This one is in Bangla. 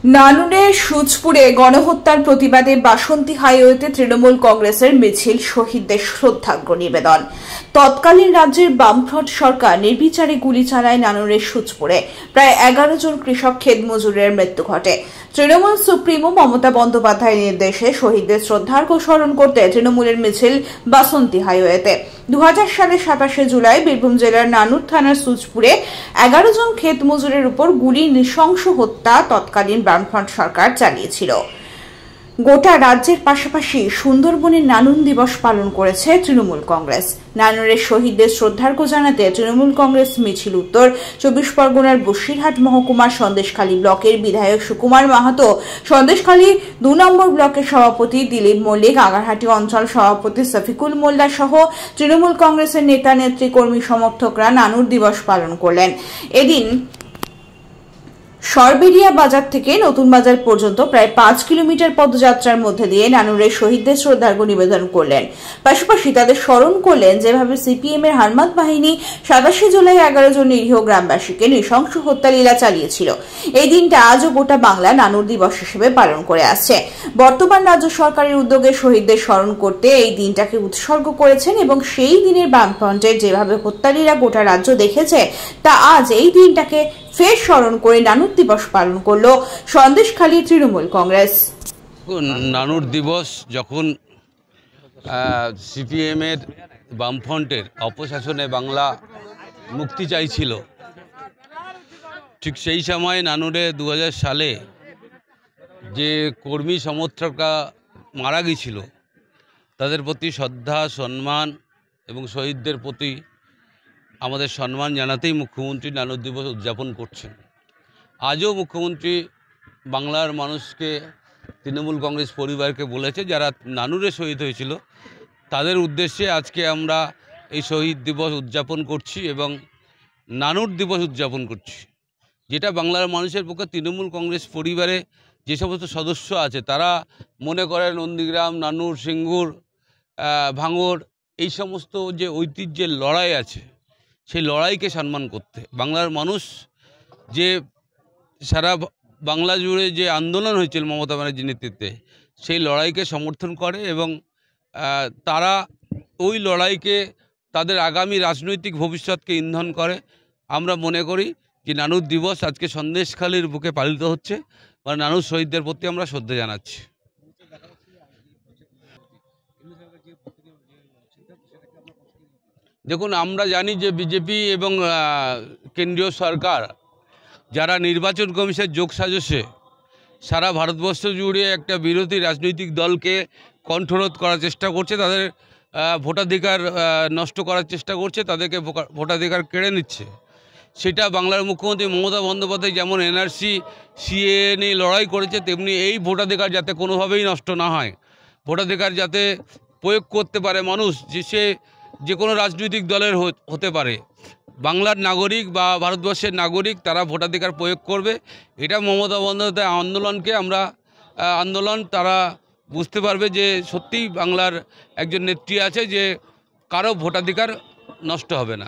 নানুরের সুচপুরে গণহত্যার প্রতিবাদে বাসন্তী হাইওয়েতে তৃণমূল কংগ্রেসের মিছিল, শহীদদের শ্রদ্ধার্ঘ্য নিবেদন। তৎকালীন রাজ্যের বামফ্রন্ট সরকার নির্বিচারে গুলি চালায় নানুরের সুচপুরে। প্রায় 11 জন কৃষক ক্ষেত মজুরের মৃত্যু ঘটে। তৃণমূল সুপ্রিমো মমতা বন্দ্যোপাধ্যায়ের নির্দেশে শহীদদের শ্রদ্ধার্ঘ্য স্মরণ করতে তৃণমূলের মিছিল বাসন্তী হাইওয়েতে। 2000 সালের 27 জুলাই বীরভূম জেলার নানুর থানার সুচপুরে 11 জন ক্ষেত মজুরের উপর গুলি নৃশংস হত্যা তৎকালীন বামফ্রন্ট সরকার চালিয়েছিল। গোটা রাজ্যের পাশাপাশি সুন্দরবনের নানুন দিবস পালন করেছে তৃণমূল কংগ্রেস। নানুরের শহীদদের শ্রদ্ধার্ঘ্য জানাতে তৃণমূল কংগ্রেস মিছিল উত্তর 24 পরগনার বসিরহাট মহকুমার সন্দেশখালী ব্লকের বিধায়ক সুকুমার মাহাতো, সন্দেশখালী 2 নম্বর ব্লকের সভাপতি দিলীপ মল্লিক, আগারহাটি অঞ্চল সভাপতি সফিকুল মোল্লা সহ তৃণমূল কংগ্রেসের নেতা নেত্রী কর্মী সমর্থকরা নানুর দিবস পালন করলেন। এদিন সরবেরিয়া বাজার থেকে নতুন বাজার পর্যন্ত প্রায় 5 কিলোমিটার পদযাত্রার মধ্যে দিয়ে নানুরের শহীদদের শ্রদ্ধার্ঘ্য নিবেদন করলেন। পাশাপাশি তাদের স্মরণ করলেন যেভাবে সিপিএম এর হারমাত বাহিনী 27 জুলাই 11 জন নিরীহ গ্রামবাসীকে নৃশংস হত্যালীলা চালিয়েছিল। এই দিনটা আজও গোটা বাংলা নানুর দিবস হিসেবে পালন করে আসছে। বর্তমান রাজ্য সরকারের উদ্যোগে শহীদদের স্মরণ করতে এই দিনটাকে উৎসর্গ করেছেন এবং সেই দিনের বামফ্রন্টের যেভাবে হত্যালীলা গোটা রাজ্য দেখেছে তা আজ এই দিনটাকে ফের স্মরণ করে নানুর দিবস পালন করল সন্দেশখালী তৃণমূল কংগ্রেস। নানুর দিবস যখন সিপিএম এর বামফ্রন্টের অপশাসনে বাংলা মুক্তি চাইছিল, ঠিক সেই সময় নানুরে 2000 সালে যে কর্মী সমর্থকরা মারা গিয়েছিল তাদের প্রতি শ্রদ্ধা, সম্মান এবং শহীদদের প্রতি আমাদের সম্মান জানাতেই মুখ্যমন্ত্রী নানুর দিবস উদযাপন করছেন। আজও মুখ্যমন্ত্রী বাংলার মানুষকে, তৃণমূল কংগ্রেস পরিবারকে বলেছে যারা নানুরে শহীদ হয়েছিল তাদের উদ্দেশ্যে আজকে আমরা এই শহীদ দিবস উদযাপন করছি এবং নানুর দিবস উদযাপন করছি, যেটা বাংলার মানুষের পক্ষে তৃণমূল কংগ্রেস পরিবারে যে সমস্ত সদস্য আছে তারা মনে করেন নন্দীগ্রাম, নানুর, সিঙ্গুর, ভাঙড় এই সমস্ত যে ঐতিহ্যের লড়াই আছে সেই লড়াইকে সম্মান করতে। বাংলার মানুষ যে সারা বাংলা জুড়ে যে আন্দোলন হয়েছিল মমতা ব্যানার্জির নেতৃত্বে সেই লড়াইকে সমর্থন করে এবং তারা ওই লড়াইকে তাদের আগামী রাজনৈতিক ভবিষ্যৎকে ইন্ধন করে। আমরা মনে করি যে নানুর দিবস আজকে সন্দেশখালীর বুকে পালিত হচ্ছে, মানে নানুর শহীদদের প্রতি আমরা শ্রদ্ধা জানাচ্ছি। দেখুন, আমরা জানি যে বিজেপি এবং কেন্দ্রীয় সরকার যারা নির্বাচন কমিশনের যোগসাজশে সারা ভারতবর্ষ জুড়ে একটা বিরোধী রাজনৈতিক দলকে কণ্ঠরোধ করার চেষ্টা করছে, তাদের ভোটাধিকার নষ্ট করার চেষ্টা করছে, তাদেরকে ভোটাধিকার কেড়ে নিচ্ছে। সেটা বাংলার মুখ্যমন্ত্রী মমতা বন্দ্যোপাধ্যায় যেমন এনআরসি, সিএএ নিয়ে লড়াই করেছে, তেমনি এই ভোটাধিকার যাতে কোনোভাবেই নষ্ট না হয়, ভোটাধিকার যাতে প্রয়োগ করতে পারে মানুষ, যে সে যে কোনো রাজনৈতিক দলের হতে পারে, বাংলার নাগরিক বা ভারতবর্ষের নাগরিক, তারা ভোটাধিকার প্রয়োগ করবে। এটা মমতা বন্দ্যোপাধ্যায় আন্দোলন তারা বুঝতে পারবে যে সত্যিই বাংলার একজন নেত্রী আছে যে কারো ভোটাধিকার নষ্ট হবে না।